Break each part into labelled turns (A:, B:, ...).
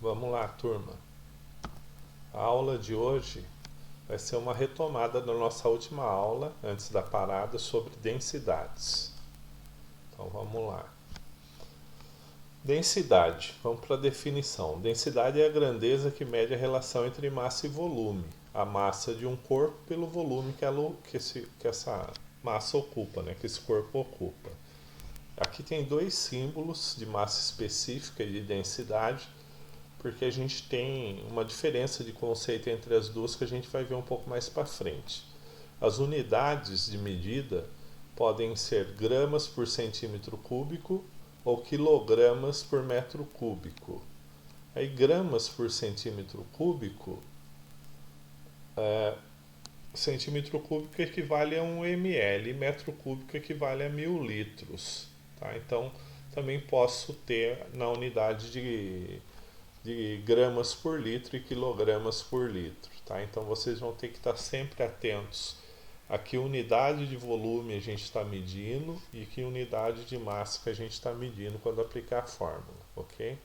A: Vamos lá, turma. A aula de hoje vai ser uma retomada da nossa última aula, antes da parada, sobre densidades. Então vamos lá. Densidade. Vamos para a definição. Densidade é a grandeza que mede a relação entre massa e volume. A massa de um corpo pelo volume que essa massa ocupa, que esse corpo ocupa. Aqui tem dois símbolos de massa específica e de densidade, porque a gente tem uma diferença de conceito entre as duas que a gente vai ver um pouco mais para frente. As unidades de medida podem ser gramas por centímetro cúbico ou quilogramas por metro cúbico. Aí gramas por centímetro cúbico, centímetro cúbico equivale a 1 ml, metro cúbico equivale a 1000 litros. Tá? Então também posso ter na unidade de gramas por litro e quilogramas por litro. Tá? Então vocês vão ter que estar sempre atentos a que unidade de volume a gente está medindo e que unidade de massa que a gente está medindo quando aplicar a fórmula, ok?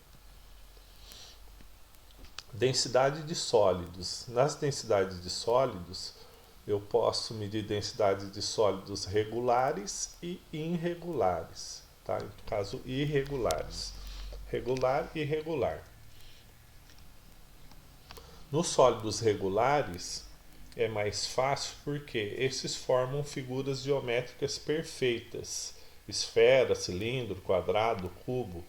A: Densidade de sólidos. Nas densidades de sólidos, eu posso medir densidade de sólidos regulares e irregulares. Tá? No caso, irregulares. Regular e irregular. Nos sólidos regulares é mais fácil porque esses formam figuras geométricas perfeitas, esfera, cilindro, quadrado, cubo.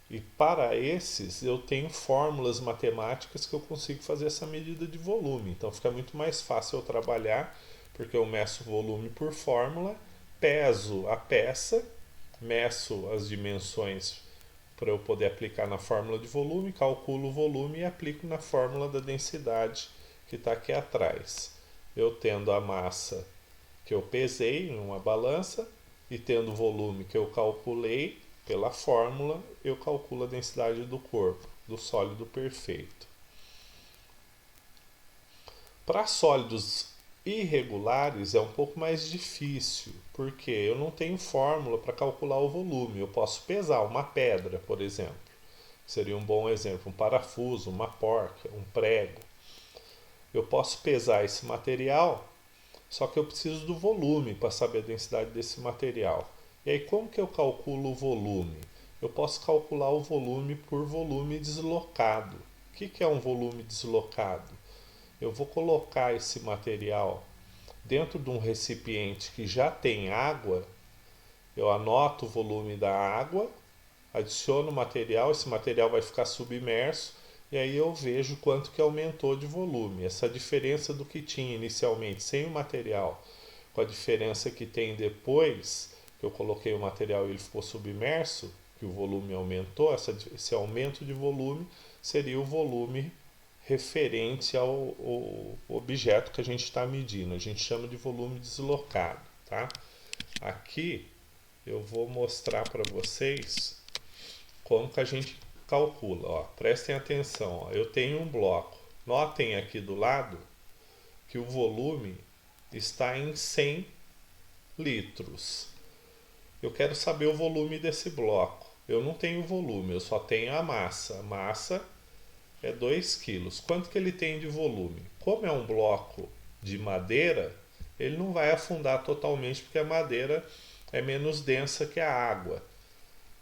A: E para esses eu tenho fórmulas matemáticas que eu consigo fazer essa medida de volume. Então fica muito mais fácil eu trabalhar, porque eu meço o volume por fórmula, peso a peça, meço as dimensões para eu poder aplicar na fórmula de volume, calculo o volume e aplico na fórmula da densidade que está aqui atrás. Eu tendo a massa que eu pesei em uma balança e tendo o volume que eu calculei pela fórmula, eu calculo a densidade do corpo, do sólido perfeito. Para sólidos irregulares é um pouco mais difícil, porque eu não tenho fórmula para calcular o volume. Eu posso pesar uma pedra, por exemplo. Seria um bom exemplo, um parafuso, uma porca, um prego. Eu posso pesar esse material, só que eu preciso do volume para saber a densidade desse material. E aí como que eu calculo o volume? Eu posso calcular o volume por volume deslocado. O que é um volume deslocado? Eu vou colocar esse material dentro de um recipiente que já tem água, eu anoto o volume da água, adiciono o material, esse material vai ficar submerso e aí eu vejo quanto que aumentou de volume. Essa diferença do que tinha inicialmente sem o material, com a diferença que tem depois que eu coloquei o material e ele ficou submerso, que o volume aumentou, esse aumento de volume seria o volume referente ao objeto que a gente está medindo. A gente chama de volume deslocado. Tá? Aqui eu vou mostrar para vocês como que a gente calcula. Ó, prestem atenção, ó, eu tenho um bloco. Notem aqui do lado que o volume está em 100 litros. Eu quero saber o volume desse bloco. Eu não tenho volume, eu só tenho a massa. A massa é 2 quilos. Quanto que ele tem de volume? Como é um bloco de madeira, ele não vai afundar totalmente porque a madeira é menos densa que a água.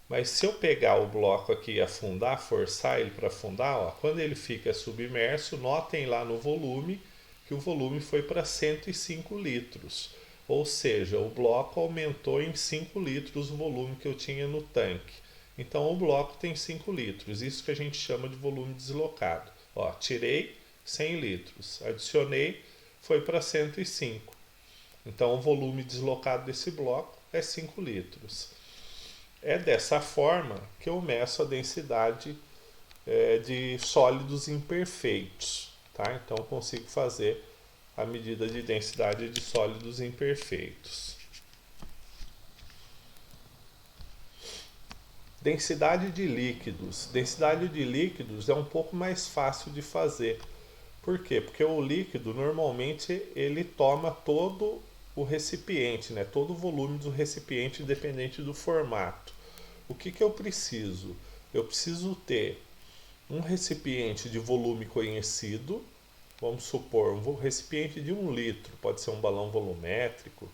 A: Mas se eu pegar o bloco aqui e afundar, forçar ele para afundar, ó, quando ele fica submerso, notem lá no volume que o volume foi para 105 litros. Ou seja, o bloco aumentou em 5 litros o volume que eu tinha no tanque. Então o bloco tem 5 litros, isso que a gente chama de volume deslocado. Ó, tirei 100 litros, adicionei, foi para 105. Então o volume deslocado desse bloco é 5 litros. É dessa forma que eu meço a densidade de sólidos imperfeitos. Tá? Então eu consigo fazer a medida de densidade de sólidos imperfeitos. Densidade de líquidos. Densidade de líquidos é um pouco mais fácil de fazer. Por quê? Porque o líquido normalmente ele toma todo o recipiente, todo o volume do recipiente independente do formato. O que eu preciso? Eu preciso ter um recipiente de volume conhecido, vamos supor, um recipiente de 1 litro, pode ser um balão volumétrico,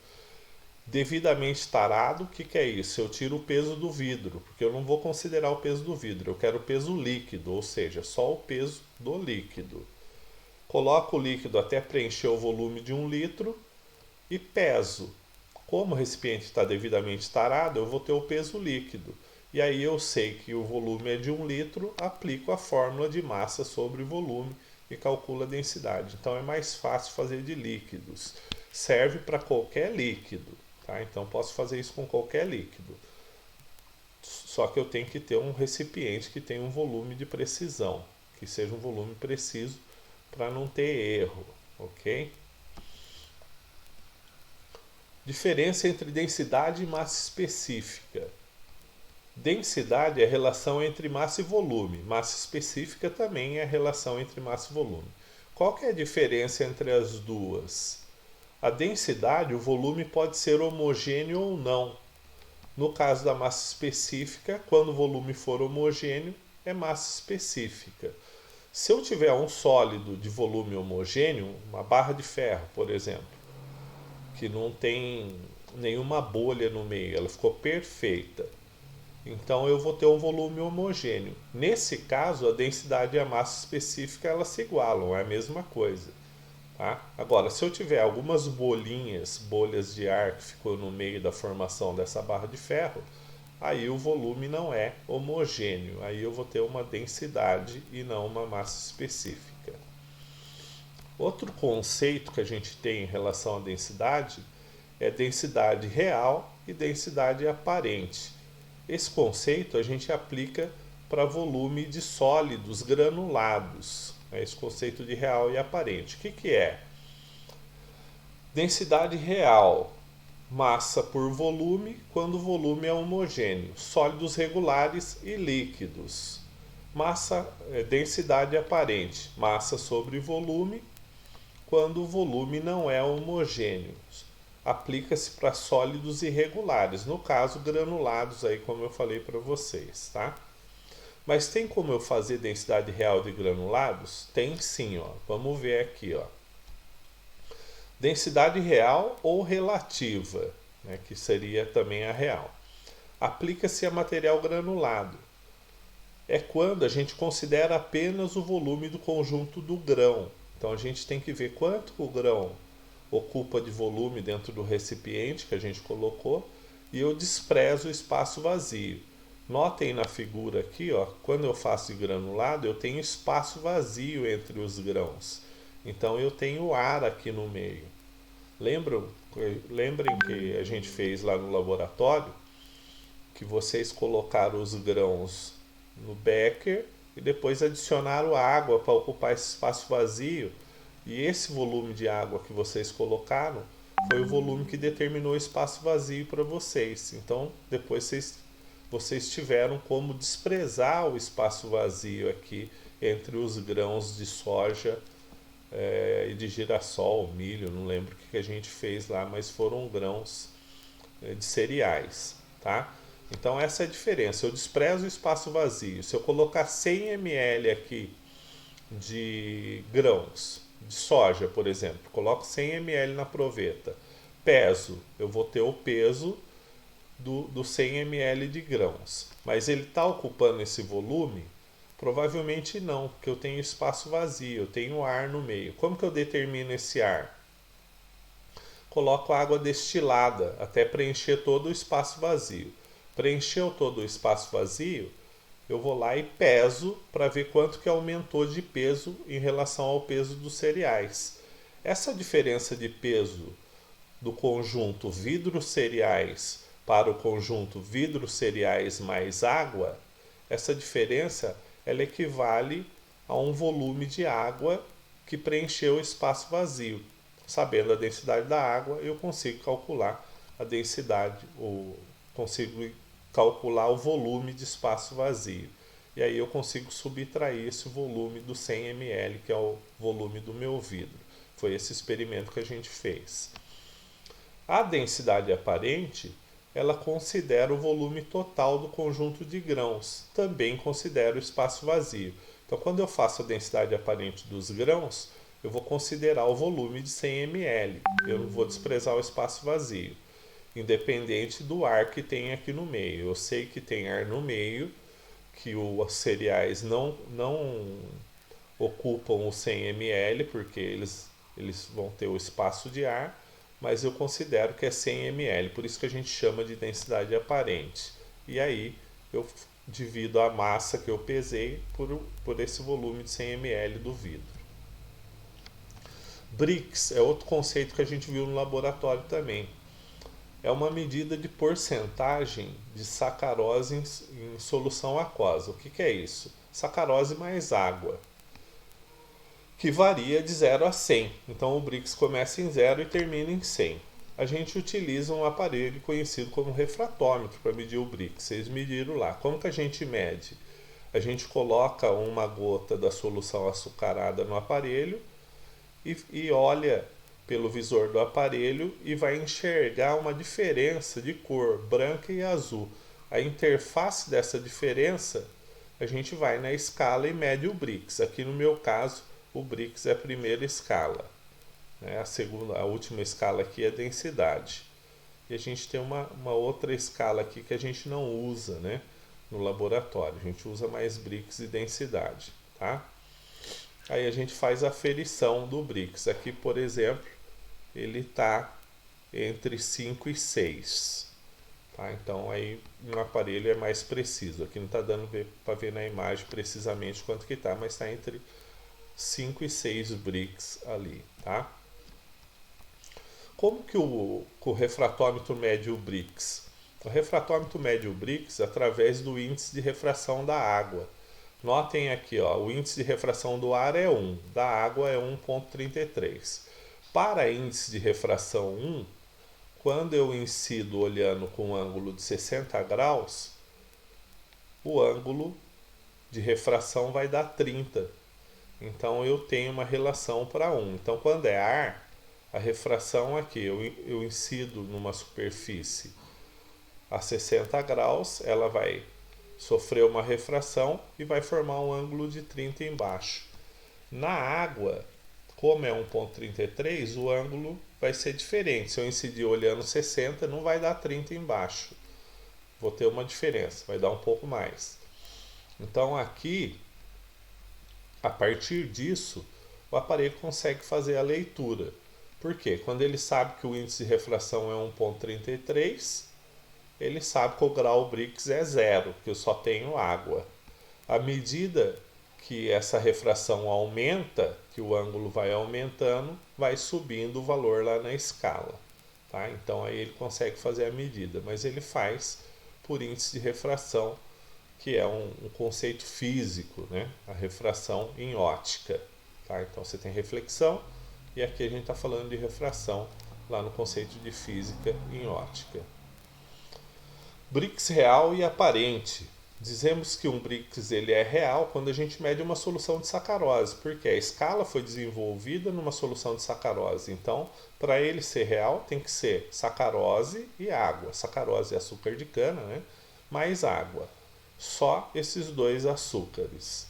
A: devidamente tarado. O que é isso? Eu tiro o peso do vidro, porque eu não vou considerar o peso do vidro, eu quero o peso líquido, ou seja, só o peso do líquido. Coloco o líquido até preencher o volume de 1 litro e peso. Como o recipiente está devidamente tarado, eu vou ter o peso líquido. E aí eu sei que o volume é de 1 litro, aplico a fórmula de massa sobre volume e calculo a densidade. Então é mais fácil fazer de líquidos. Serve para qualquer líquido, tá? Então posso fazer isso com qualquer líquido. Só que eu tenho que ter um recipiente que tenha um volume de precisão, que seja um volume preciso para não ter erro, ok? Diferença entre densidade e massa específica. Densidade é a relação entre massa e volume. Massa específica também é a relação entre massa e volume. Qual que é a diferença entre as duas? A densidade, o volume pode ser homogêneo ou não. No caso da massa específica, quando o volume for homogêneo, é massa específica. Se eu tiver um sólido de volume homogêneo, uma barra de ferro, por exemplo, que não tem nenhuma bolha no meio, ela ficou perfeita, então eu vou ter um volume homogêneo. Nesse caso, a densidade e a massa específica elas se igualam, é a mesma coisa. Tá? Agora, se eu tiver algumas bolhas de ar que ficou no meio da formação dessa barra de ferro, aí o volume não é homogêneo, aí eu vou ter uma densidade e não uma massa específica. Outro conceito que a gente tem em relação à densidade é densidade real e densidade aparente. Esse conceito a gente aplica para volume de sólidos granulados, esse conceito de real e aparente. O que é? Densidade real, massa por volume, quando o volume é homogêneo, sólidos regulares e líquidos. Densidade aparente, massa sobre volume, quando o volume não é homogêneo. Aplica-se para sólidos irregulares, no caso granulados, aí como eu falei para vocês, tá? Mas tem como eu fazer densidade real de granulados? Tem sim, ó. Vamos ver aqui, ó. Densidade real ou relativa, né, que seria também a real. Aplica-se a material granulado. É quando a gente considera apenas o volume do conjunto do grão. Então a gente tem que ver quanto o grão ocupa de volume dentro do recipiente que a gente colocou e eu desprezo o espaço vazio. Notem na figura aqui, ó, quando eu faço de granulado, eu tenho espaço vazio entre os grãos. Então eu tenho ar aqui no meio. Lembrem que a gente fez lá no laboratório que vocês colocaram os grãos no becker e depois adicionaram água para ocupar esse espaço vazio. E esse volume de água que vocês colocaram foi o volume que determinou o espaço vazio para vocês. Então, depois vocês tiveram como desprezar o espaço vazio aqui entre os grãos de soja e de girassol, milho, não lembro o que a gente fez lá, mas foram grãos de cereais, tá? Então essa é a diferença, eu desprezo o espaço vazio. Se eu colocar 100 ml aqui de grãos de soja, por exemplo, coloco 100 ml na proveta, peso, eu vou ter o peso do 100 ml de grãos, mas ele está ocupando esse volume? Provavelmente não, porque eu tenho espaço vazio, eu tenho ar no meio. Como que eu determino esse ar? Coloco água destilada até preencher todo o espaço vazio. Preencheu todo o espaço vazio, eu vou lá e peso para ver quanto que aumentou de peso em relação ao peso dos cereais. Essa diferença de peso do conjunto vidro-cereais para o conjunto vidro-cereais mais água, essa diferença ela equivale a um volume de água que preencheu o espaço vazio. Sabendo a densidade da água, eu consigo calcular a densidade, ou consigo calcular o volume de espaço vazio. E aí eu consigo subtrair esse volume do 100 ml, que é o volume do meu vidro. Foi esse experimento que a gente fez. A densidade aparente, ela considera o volume total do conjunto de grãos, também considera o espaço vazio. Então, quando eu faço a densidade aparente dos grãos, eu vou considerar o volume de 100 ml. Eu não vou desprezar o espaço vazio, independente do ar que tem aqui no meio. Eu sei que tem ar no meio, que os cereais não ocupam os 100 ml, porque eles vão ter o espaço de ar, mas eu considero que é 100 ml, por isso que a gente chama de densidade aparente. E aí eu divido a massa que eu pesei por esse volume de 100 ml do vidro. Brix é outro conceito que a gente viu no laboratório também. É uma medida de porcentagem de sacarose em solução aquosa. O que é isso? Sacarose mais água, que varia de 0 a 100. Então o Brix começa em 0 e termina em 100. A gente utiliza um aparelho conhecido como refratômetro para medir o Brix. Vocês mediram lá. Como que a gente mede? A gente coloca uma gota da solução açucarada no aparelho e olha pelo visor do aparelho e vai enxergar uma diferença de cor branca e azul. A interface dessa diferença, a gente vai na escala e mede o Brix. Aqui no meu caso, o Brix é a primeira escala. A última escala aqui é densidade. E a gente tem uma outra escala aqui que a gente não usa, né, no laboratório. A gente usa mais Brix e densidade, tá? Aí a gente faz a aferição do Brix. Aqui, por exemplo, ele está entre 5 e 6. Tá? Então aí no aparelho é mais preciso. Aqui não está dando para ver na imagem precisamente quanto que está, mas está entre 5 e 6 Brix ali. Tá? Como que o refratômetro mede o Brix? O refratômetro mede o Brix através do índice de refração da água. Notem aqui, ó, o índice de refração do ar é 1, da água é 1,33. Para índice de refração 1, quando eu incido olhando com um ângulo de 60 graus, o ângulo de refração vai dar 30. Então eu tenho uma relação para 1. Então quando é ar, a refração aqui, eu incido numa superfície a 60 graus, ela vai sofrer uma refração e vai formar um ângulo de 30 embaixo. Na água, como é 1,33, o ângulo vai ser diferente. Se eu incidir olhando 60, não vai dar 30 embaixo. Vou ter uma diferença, vai dar um pouco mais. Então aqui, a partir disso, o aparelho consegue fazer a leitura. Por quê? Quando ele sabe que o índice de refração é 1,33, ele sabe que o grau Brix é 0, que eu só tenho água. À medida que essa refração aumenta, que o ângulo vai aumentando, vai subindo o valor lá na escala. Tá? Então aí ele consegue fazer a medida, mas ele faz por índice de refração, que é um conceito físico, né? A refração em ótica. Tá? Então você tem reflexão e aqui a gente está falando de refração lá no conceito de física em ótica. Brix real e aparente. Dizemos que um Brix ele é real quando a gente mede uma solução de sacarose, porque a escala foi desenvolvida numa solução de sacarose. Então, para ele ser real, tem que ser sacarose e água. Sacarose é açúcar de cana, né? Mais água. Só esses dois açúcares.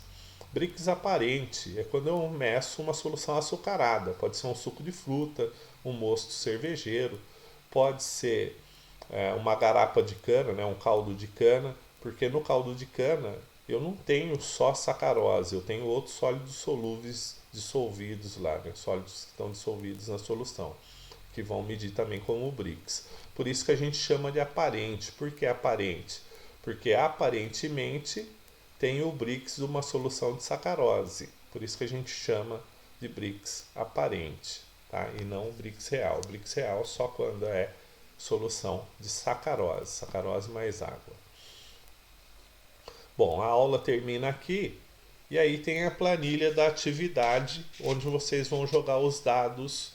A: Brix aparente é quando eu meço uma solução açucarada. Pode ser um suco de fruta, um mosto cervejeiro, pode ser uma garapa de cana, né, um caldo de cana, porque no caldo de cana eu não tenho só sacarose, eu tenho outros sólidos solúveis dissolvidos lá, né, sólidos que estão dissolvidos na solução, que vão medir também como o Brix. Por isso que a gente chama de aparente. Por que aparente? Porque aparentemente tem o Brix de uma solução de sacarose. Por isso que a gente chama de Brix aparente, tá? E não Brix real. O Brix real só quando é solução de sacarose, sacarose mais água. Bom, a aula termina aqui e aí tem a planilha da atividade, onde vocês vão jogar os dados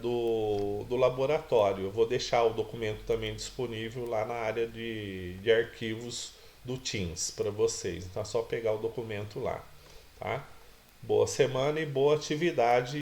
A: do laboratório. Eu vou deixar o documento também disponível lá na área de arquivos do Teams para vocês. Então é só pegar o documento lá, tá? Boa semana e boa atividade.